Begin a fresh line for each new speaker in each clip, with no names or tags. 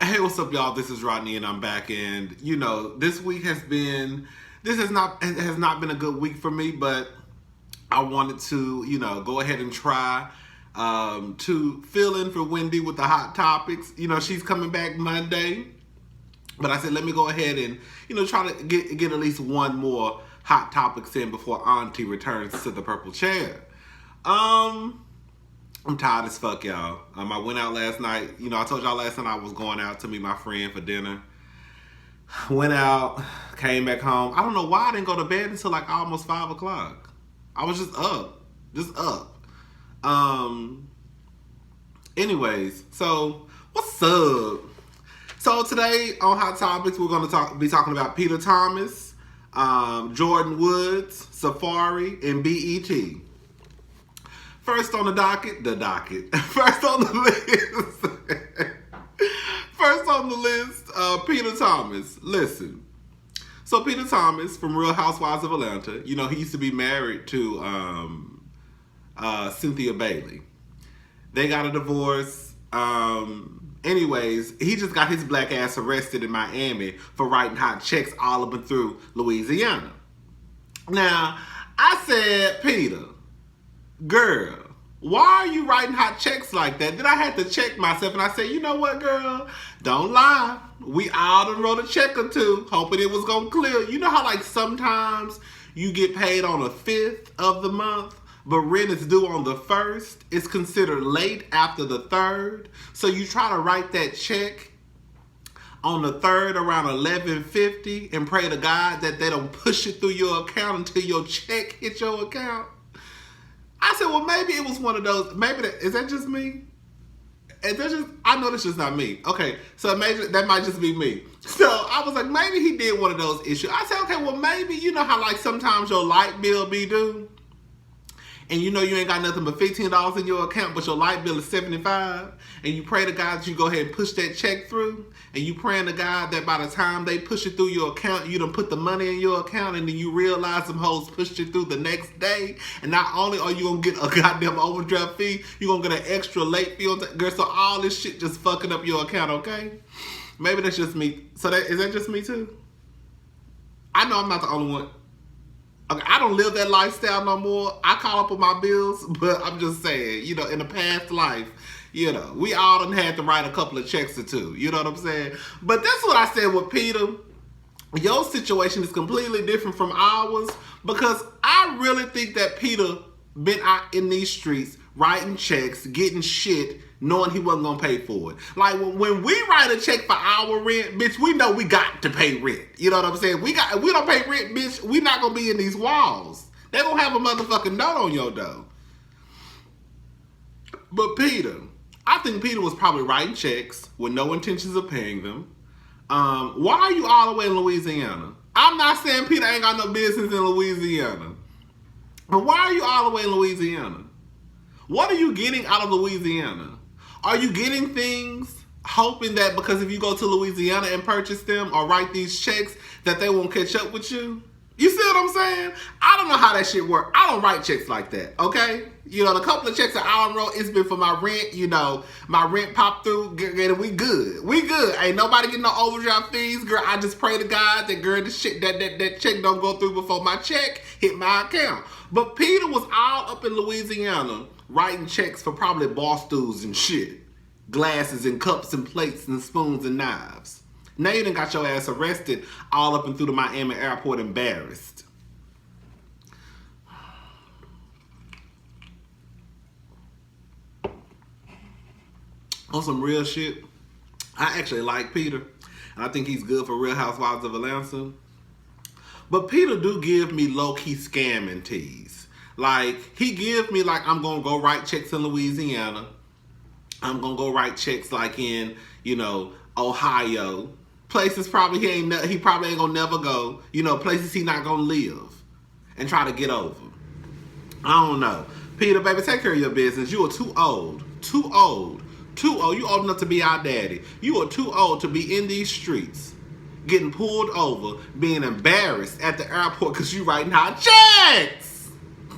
Hey, what's up, y'all? This is Rodney, and I'm back. And this week has not been a good week for me, but I wanted to go ahead and try to fill in for Wendy with the hot topics. She's coming back Monday, but I said let me go ahead and try to get at least one more hot topics in before Auntie returns to the purple chair. Um. I'm tired as fuck, y'all. I went out last night. I told y'all last night I was going out to meet my friend for dinner. Went out, came back home. I don't know why I didn't go to bed until like almost 5 o'clock. I was just up. Um. Anyways, so what's up? So today on Hot Topics, we're gonna be talking about Peter Thomas, Jordyn Woods, Safaree, and BET. First on the docket. First on the list. First on the list, Peter Thomas. Listen. So Peter Thomas from Real Housewives of Atlanta, he used to be married to Cynthia Bailey. They got a divorce. Anyways, he just got his black ass arrested in Miami for writing hot checks all up and through Louisiana. Now, I said, Peter, girl, why are you writing hot checks like that? Then I had to check myself and I said, you know what, girl? Don't lie. We all done wrote a check or two, hoping it was going to clear. You know how like sometimes you get paid on the 5th of the month, but rent is due on the 1st? It's considered late after the 3rd. So you try to write that check on the 3rd around 11:50 and pray to God that they don't push it through your account until your check hits your account. I said, well, maybe it was one of those. Is that just me? I know that's just not me. Okay, so maybe that might just be me. So I was like, maybe he did one of those issues. I said, okay, well, maybe you know how like sometimes your light bill be due, and you ain't got nothing but $15 in your account, but your light bill is $75, and you pray to God that you go ahead and push that check through, and you praying to God that by the time they push it through your account, you done put the money in your account, and then you realize them hoes pushed it through the next day, and not only are you gonna get a goddamn overdraft fee, you gonna get an extra late fee on girl, so all this shit just fucking up your account, okay? Maybe that's just me. So is that just me too? I know I'm not the only one. Okay, I don't live that lifestyle no more. I call up on my bills, but I'm just saying, in the past life, we all done had to write a couple of checks or two. You know what I'm saying? But that's what I said with Peter. Your situation is completely different from ours because I really think that Peter been out in these streets writing checks, getting shit, knowing he wasn't gonna pay for it. Like when we write a check for our rent, bitch, we know we got to pay rent. You know what I'm saying? If we don't pay rent, bitch, we not gonna be in these walls. They gonna have a motherfucking note on your door. But I think Peter was probably writing checks with no intentions of paying them. Why are you all the way in Louisiana? I'm not saying Peter ain't got no business in Louisiana. But why are you all the way in Louisiana? What are you getting out of Louisiana? Are you getting things hoping that because if you go to Louisiana and purchase them or write these checks that they won't catch up with you? You see what I'm saying? I don't know how that shit works. I don't write checks like that, okay? The couple of checks that I wrote, it's been for my rent. My rent popped through. Girl, we good. We good. Ain't nobody getting no overdraft fees. Girl, I just pray to God that, girl, that check don't go through before my check hit my account. But Peter was all up in Louisiana writing checks for probably bar stools and shit. Glasses and cups and plates and spoons and knives. Now you done got your ass arrested all up and through the Miami airport embarrassed. On some real shit, I actually like Peter. And I think he's good for Real Housewives of Atlanta. But Peter do give me low-key scamming tease. Like, he give me like, I'm going to go write checks in Louisiana. I'm going to go write checks like in, Ohio. Places probably he probably ain't going to never go. Places he not going to live and try to get over. I don't know. Peter, baby, take care of your business. You are too old. Too old. Too old. You old enough to be our daddy. You are too old to be in these streets, getting pulled over, being embarrassed at the airport because you writing hot checks.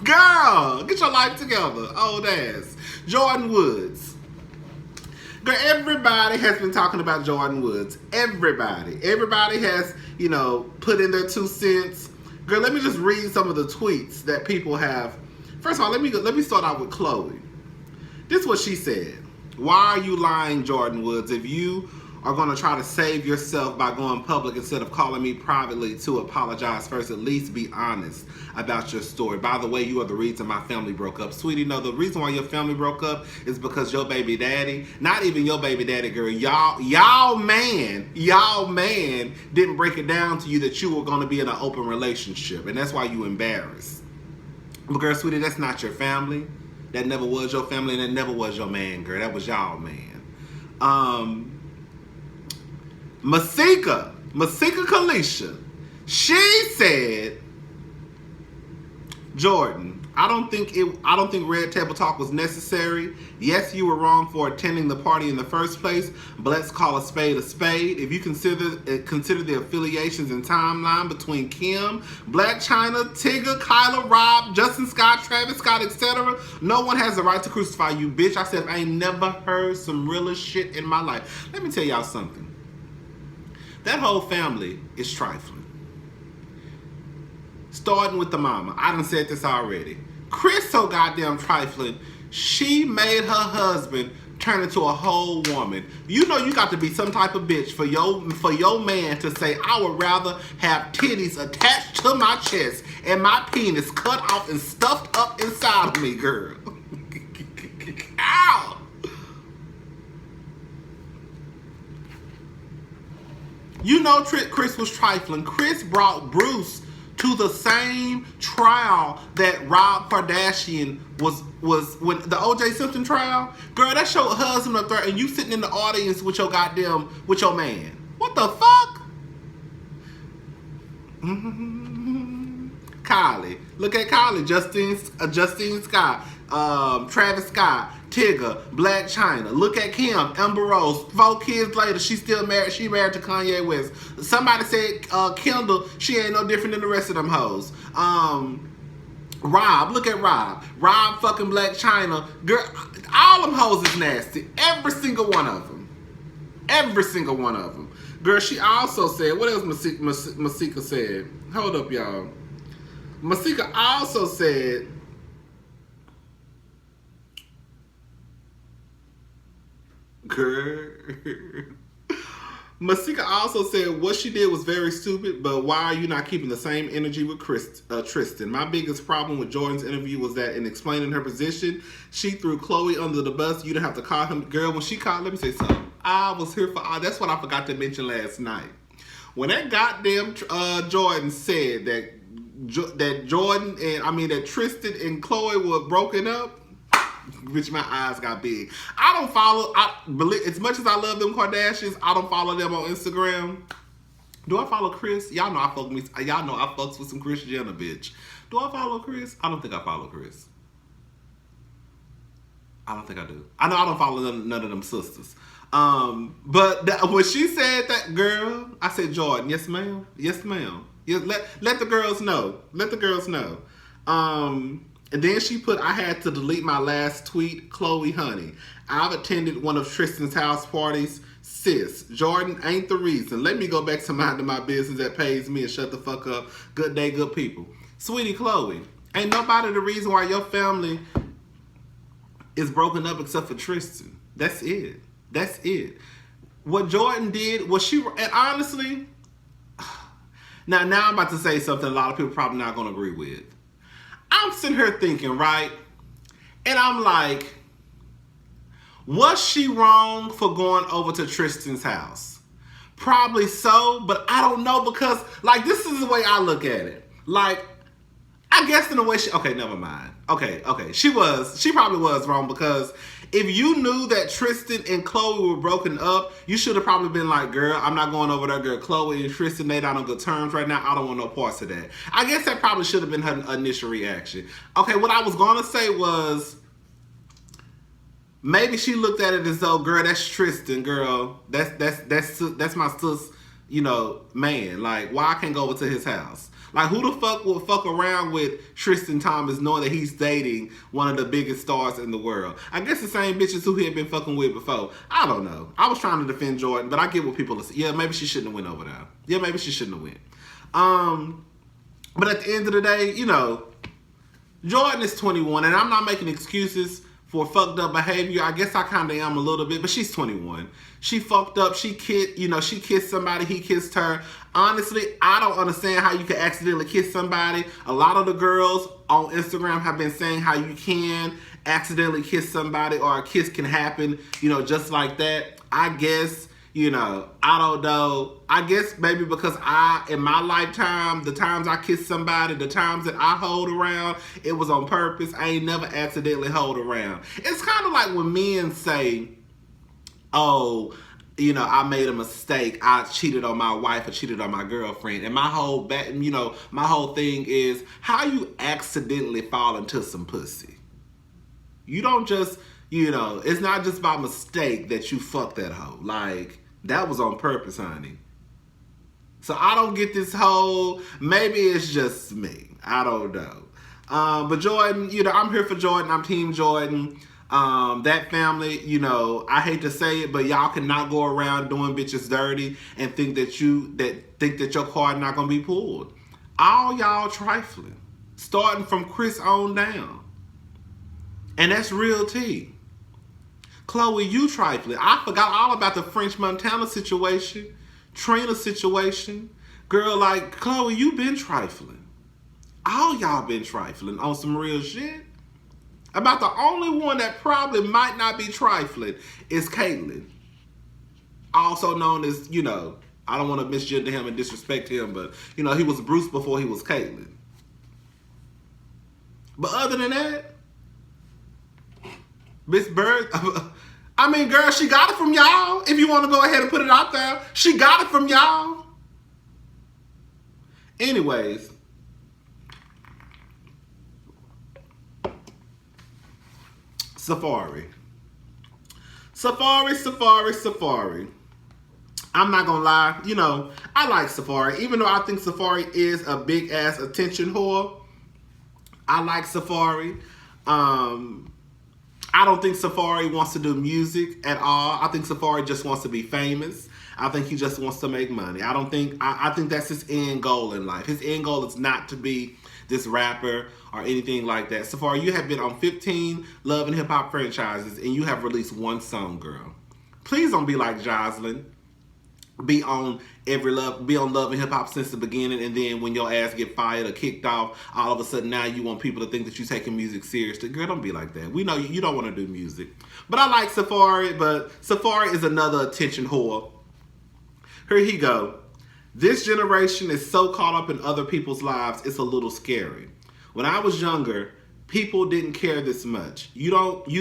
Girl, get your life together. Old ass. Jordyn Woods. Girl, everybody has been talking about Jordyn Woods. Everybody. Everybody has, put in their 2 cents. Girl, let me just read some of the tweets that people have. First of all, let me start out with Chloe. This is what she said. Why are you lying, Jordyn Woods? If you are going to try to save yourself by going public instead of calling me privately to apologize first, at least be honest about your story. By the way, you are the reason my family broke up. Sweetie, no, the reason why your family broke up is because your baby daddy, not even your baby daddy, girl, y'all man didn't break it down to you that you were going to be in an open relationship, and that's why you embarrassed. But girl, sweetie, that's not your family. That never was your family, and that never was your man, girl. That was y'all man. Masika Kalisha, she said, Jordyn, I don't think Red Table Talk was necessary. Yes, you were wrong for attending the party in the first place, but let's call a spade a spade. If you consider the affiliations and timeline between Kim, Blac Chyna, Tigger, Kyla, Rob, Justin Scott, Travis Scott, etc., no one has the right to crucify you, bitch. I said I ain't never heard some realest shit in my life. Let me tell y'all something. That whole family is trifling. Starting with the mama. I done said this already. Chris so goddamn trifling, she made her husband turn into a whole woman. You know you got to be some type of bitch for your man to say, I would rather have titties attached to my chest and my penis cut off and stuffed up inside of me, girl. Ow! You know Chris was trifling. Chris brought Bruce to the same trial that Rob Kardashian was when the O.J. Simpson trial. Girl, that's your husband up there and you sitting in the audience with your man. What the fuck? Kylie. Look at Kylie. Justine Scott. Travis Scott. Tigger, Blac Chyna. Look at Kim, Amber Rose. 4 kids later, she's still married. She married to Kanye West. Somebody said Kendall, she ain't no different than the rest of them hoes. Rob, look at Rob. Rob fucking Blac Chyna. Girl, all them hoes is nasty. Every single one of them. Every single one of them. Girl, she also said, what else Masika said? Hold up, y'all. Masika also said, girl. Masika also said what she did was very stupid, but why are you not keeping the same energy with Tristan? My biggest problem with Jordyn's interview was that in explaining her position, she threw Chloe under the bus. You didn't have to call him. Girl, when she called, let me say something. I was here for that's what I forgot to mention last night. When that goddamn Jordyn said that Tristan and Chloe were broken up, which my eyes got big. As much as I love them Kardashians, I don't follow them on Instagram. Do I follow Chris? Y'all know I fucks with some Kris Jenner, bitch. Do I follow Chris? I don't think I follow Chris. I don't think I do. I know I don't follow none of them sisters. But when she said that, girl, I said, Jordyn, yes ma'am. Yes ma'am. Yes, let the girls know. Let the girls know. And then she put, I had to delete my last tweet, Chloe honey. I've attended one of Tristan's house parties. Sis, Jordyn ain't the reason. Let me go back to minding my business that pays me and shut the fuck up. Good day, good people. Sweetie Chloe, ain't nobody the reason why your family is broken up except for Tristan. That's it. That's it. What Jordyn did, and honestly, now I'm about to say something a lot of people probably not going to agree with. I'm sitting here thinking, right? And I'm like, was she wrong for going over to Tristan's house? Probably so, but I don't know because, this is the way I look at it. I guess in a way okay, never mind. Okay. She probably was wrong because if you knew that Tristan and Chloe were broken up, you should have probably been like, girl, I'm not going over there, girl. Chloe and Tristan, they not on good terms right now. I don't want no parts of that. I guess that probably should have been her initial reaction. Okay, what I was going to say was, maybe she looked at it as though, girl, that's Tristan, girl. That's my sis, man. Why I can't go over to his house? Like, who the fuck will fuck around with Tristan Thompson knowing that he's dating one of the biggest stars in the world? I guess the same bitches who he had been fucking with before. I don't know. I was trying to defend Jordyn, but I get what people are saying. Yeah, maybe she shouldn't have went over there. Yeah, maybe she shouldn't have went. But at the end of the day, you know, Jordyn is 21, and I'm not making excuses for fucked up behavior. I guess I kind of am a little bit, but she's 21. She fucked up. She kissed somebody. He kissed her. Honestly, I don't understand how you can accidentally kiss somebody. A lot of the girls on Instagram have been saying how you can accidentally kiss somebody, or a kiss can happen, you know, just like that. I guess, you know, I don't know. I guess maybe because in my lifetime, the times I kissed somebody, the times that I hold around, it was on purpose. I ain't never accidentally hold around. It's kind of like when men say, oh, you know, I made a mistake. I cheated on my wife or cheated on my girlfriend. And my whole thing is, how you accidentally fall into some pussy. You don't just, you know, it's not just by mistake that you fuck that hoe. Like, that was on purpose, honey. So I don't get this whole, maybe it's just me. I don't know. But Jordyn, you know, I'm here for Jordyn. I'm Team Jordyn. That family, you know, I hate to say it, but y'all cannot go around doing bitches dirty and think that your card not gonna be pulled. All y'all trifling, starting from Chris on down, and that's real tea. Chloe, you trifling. I forgot all about the French Montana situation, Trina situation. Girl, like, Chloe, you been trifling. All y'all been trifling on some real shit. About the only one that probably might not be trifling is Caitlyn. Also known as, you know, I don't want to misgender him and disrespect him, but, you know, he was Bruce before he was Caitlyn. But other than that, Miss Bird, I mean, girl, she got it from y'all. If you want to go ahead and put it out there, she got it from y'all. Anyways, Safaree. I'm not gonna lie, you know, I like Safaree. Even though I think Safaree is a big ass attention whore, I like Safaree. I don't think Safaree wants to do music at all. I think Safaree just wants to be famous. I think he just wants to make money. I think that's his end goal in life. His end goal is not to be this rapper or anything like that. Safaree, you have been on 15 Love and Hip Hop franchises and you have released one song, girl. Please don't be like Jocelyn. Be on Love and Hip Hop since the beginning, and then when your ass get fired or kicked off, all of a sudden now you want people to think that you're taking music seriously. Girl, don't be like that. We know you don't want to do music. But I like Safaree, but Safaree is another attention whore. Here he go. This generation is so caught up in other people's lives, it's a little scary. When I was younger, people didn't care this much. You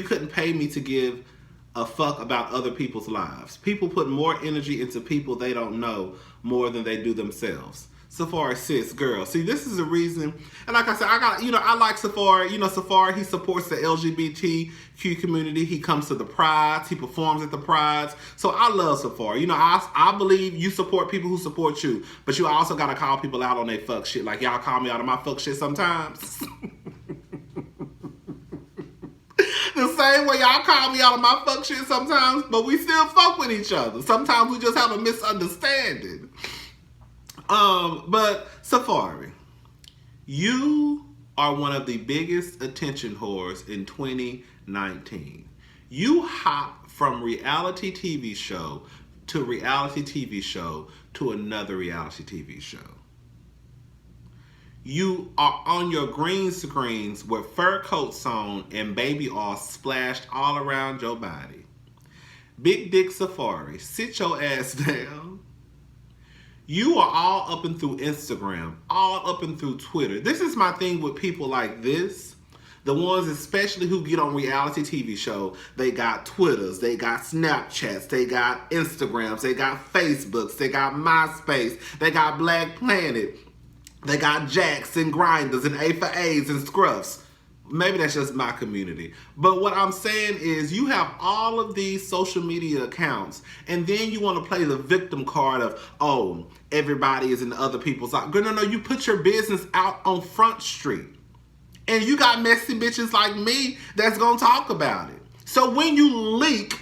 couldn't pay me to give a fuck about other people's lives. People put more energy into people they don't know more than they do themselves. Safaree, sis, girl. See, this is the reason. And like I said, I like Safaree. You know, Safaree, he supports the LGBTQ community. He comes to the prides. He performs at the prides. So I love Safaree. You know, I believe you support people who support you. But you also got to call people out on their fuck shit. Like y'all call me out on my fuck shit sometimes. The same way y'all call me out on my fuck shit sometimes, but we still fuck with each other. Sometimes we just have a misunderstanding. But Safaree, you are one of the biggest attention whores in 2019. You hop from reality TV show to reality TV show to another reality TV show. You are on your green screens with fur coats on and baby oil splashed all around your body. Big Dick Safaree, sit your ass down. You are all up and through Instagram, all up and through Twitter. This is my thing with people like this. The ones especially who get on reality TV show, they got Twitters, they got Snapchats, they got Instagrams, they got Facebooks, they got MySpace, they got Black Planet. They got Jacks and Grinders and A for A's and Scruffs. Maybe that's just my community. But what I'm saying is you have all of these social media accounts and then you want to play the victim card of, oh, everybody is in other people's life. No, you put your business out on Front Street. And you got messy bitches like me that's going to talk about it. So when you leak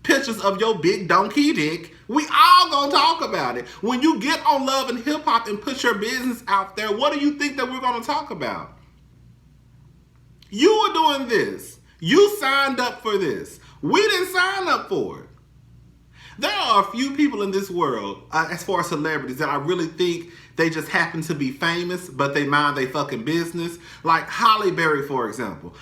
pictures of your big donkey dick, we all gonna talk about it. When you get on Love and Hip Hop and put your business out there, what do you think that we're gonna talk about? You are doing this. You signed up for this. We didn't sign up for it. There are a few people in this world, as far as celebrities, that I really think they just happen to be famous, but they mind their fucking business. Like Halle Berry, for example.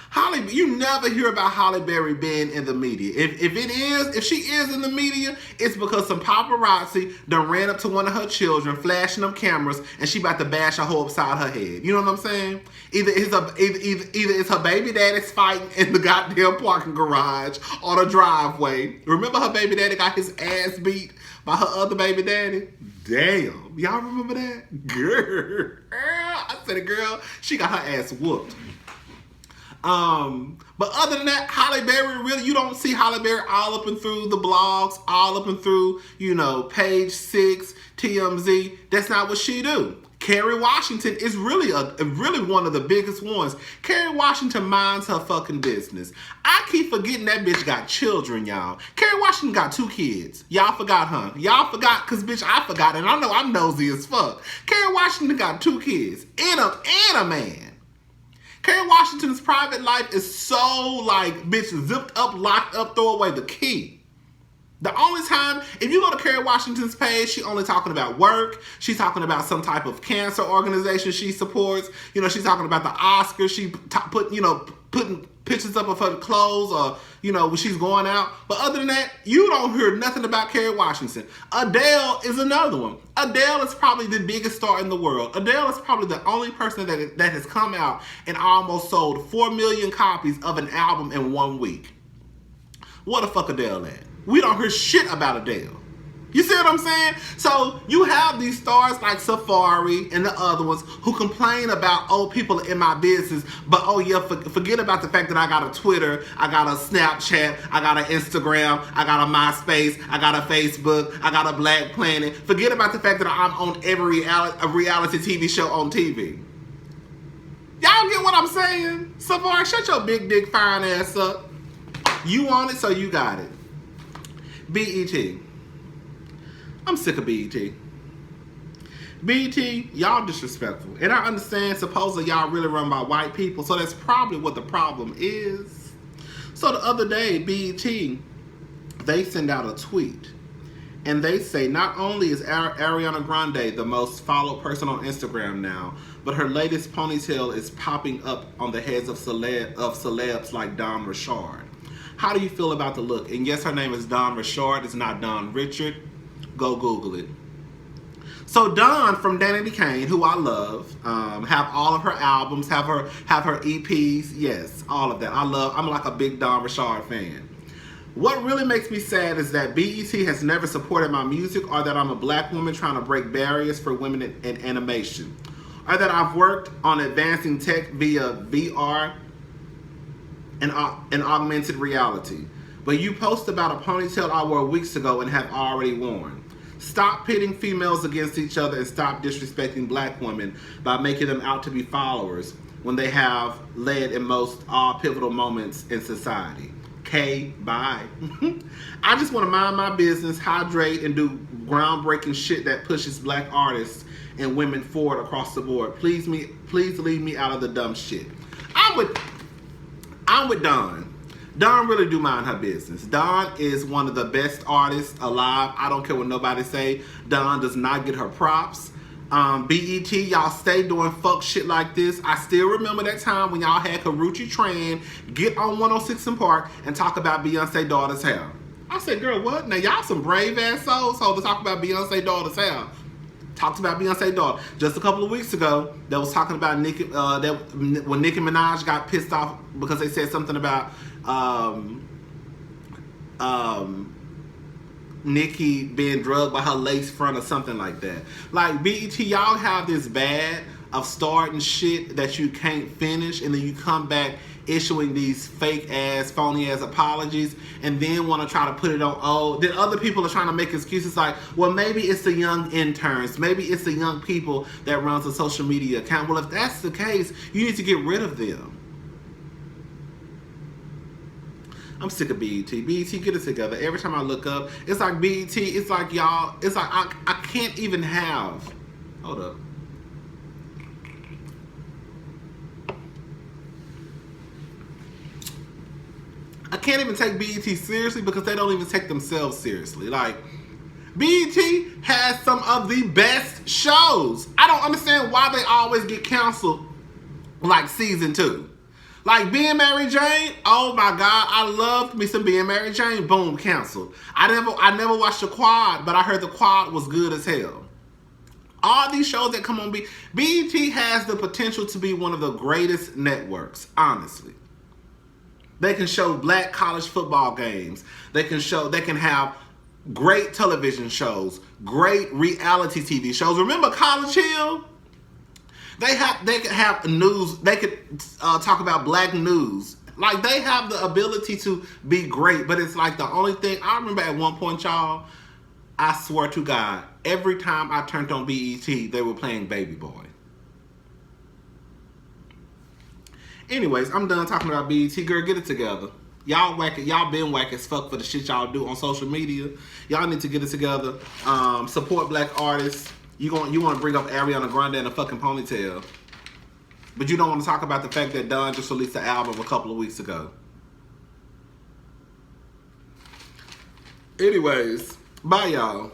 You never hear about Halle Berry being in the media. If she is in the media, it's because some paparazzi done ran up to one of her children, flashing them cameras, and she about to bash a hole upside her head. You know what I'm saying? Either it's her baby daddy's fighting in the goddamn parking garage or the driveway. Remember her baby daddy got his ass beat by her other baby daddy? Damn. Y'all remember that? Girl. I said it, girl. She got her ass whooped. But other than that, Halle Berry, really, you don't see Halle Berry all up and through the blogs, all up and through, Page 6, TMZ. That's not what she do. Kerry Washington is really one of the biggest ones. Kerry Washington minds her fucking business. I keep forgetting that bitch got children, y'all. Kerry Washington got 2 kids. Y'all forgot, huh? Y'all forgot, because, bitch, I forgot, and I know I'm nosy as fuck. Kerry Washington got 2 kids and a man. Kerry Washington's private life is so, bitch, zipped up, locked up, throw away the key. The only time, if you go to Kerry Washington's page, she's only talking about work. She's talking about some type of cancer organization she supports. She's talking about the Oscars. She putting pictures up of her clothes or, when she's going out. But other than that, you don't hear nothing about Kerry Washington. Adele is another one. Adele is probably the biggest star in the world. Adele is probably the only person that has come out and almost sold 4 million copies of an album in 1 week. What the fuck Adele at? We don't hear shit about Adele. You see what I'm saying? So you have these stars like Safaree and the other ones who complain about, oh, people in my business, but oh yeah, forget about the fact that I got a Twitter, I got a Snapchat, I got an Instagram, I got a MySpace, I got a Facebook, I got a Black Planet. Forget about the fact that I'm on every reality TV show on TV. Y'all get what I'm saying? Safaree, shut your big dick fine ass up. You want it, so you got it. BET. I'm sick of BET. BET, y'all disrespectful. And I understand, supposedly y'all really run by white people, so that's probably what the problem is. So the other day, BET, they send out a tweet. And they say not only is Ariana Grande the most followed person on Instagram now, but her latest ponytail is popping up on the heads of celebs like Don Richard. How do you feel about the look? And yes, her name is Don Richard. It's not Don Richard. Go Google it. So Dawn from Danity Kane, who I love, have all of her albums, have her EPs. Yes, all of that. I'm like a big Don Richard fan. What really makes me sad is that BET has never supported my music, or that I'm a black woman trying to break barriers for women in animation, or that I've worked on advancing tech via VR and augmented reality. But you post about a ponytail I wore weeks ago and have already worn. Stop pitting females against each other and stop disrespecting black women by making them out to be followers when they have led in most all pivotal moments in society. Okay, bye. I just want to mind my business, hydrate, and do groundbreaking shit that pushes black artists and women forward across the board. Please leave me out of the dumb shit. I'm with Dawn. Dawn really do mind her business. Dawn is one of the best artists alive. I don't care what nobody say. Dawn does not get her props. BET, y'all stay doing fuck shit like this. I still remember that time when y'all had Karrueche Tran get on 106 & Park and talk about Beyonce daughter's hair. I said, girl, what? Now y'all some brave ass souls to talk about Beyonce daughter's hair. Talked about Beyonce daughter. Just a couple of weeks ago, they was talking about when Nicki Minaj got pissed off because they said something about Nicki being drugged by her lace front or something like that. Like, BET, y'all have this bad of starting shit that you can't finish, and then you come back issuing these fake ass, phony ass apologies, and then want to try to put it on, oh, then other people are trying to make excuses like, well, maybe it's the young interns, maybe it's the young people that runs a social media account. Well, if that's the case, you need to get rid of them. I'm sick of BET. BET, get it together. Every time I look up, it's like BET, it's like y'all, it's like I can't even have, hold up. I can't even take BET seriously because they don't even take themselves seriously. Like, BET has some of the best shows. I don't understand why they always get canceled like season 2. Like Being Mary Jane, oh my God, I loved me some Being Mary Jane. Boom, canceled. I never watched The Quad, but I heard The Quad was good as hell. All these shows that come on BET has the potential to be one of the greatest networks, honestly. They can show black college football games. They can have great television shows, great reality TV shows. Remember College Hill? They could have news. They could talk about black news. Like, they have the ability to be great, but it's like the only thing. I remember at one point, y'all, I swear to God, every time I turned on BET, they were playing Baby Boy. Anyways, I'm done talking about BET. Girl, get it together. Y'all whack it. Y'all been whack as fuck for the shit y'all do on social media. Y'all need to get it together. Support black artists. You want to bring up Ariana Grande in a fucking ponytail, but you don't want to talk about the fact that Don just released an album a couple of weeks ago. Anyways, bye y'all.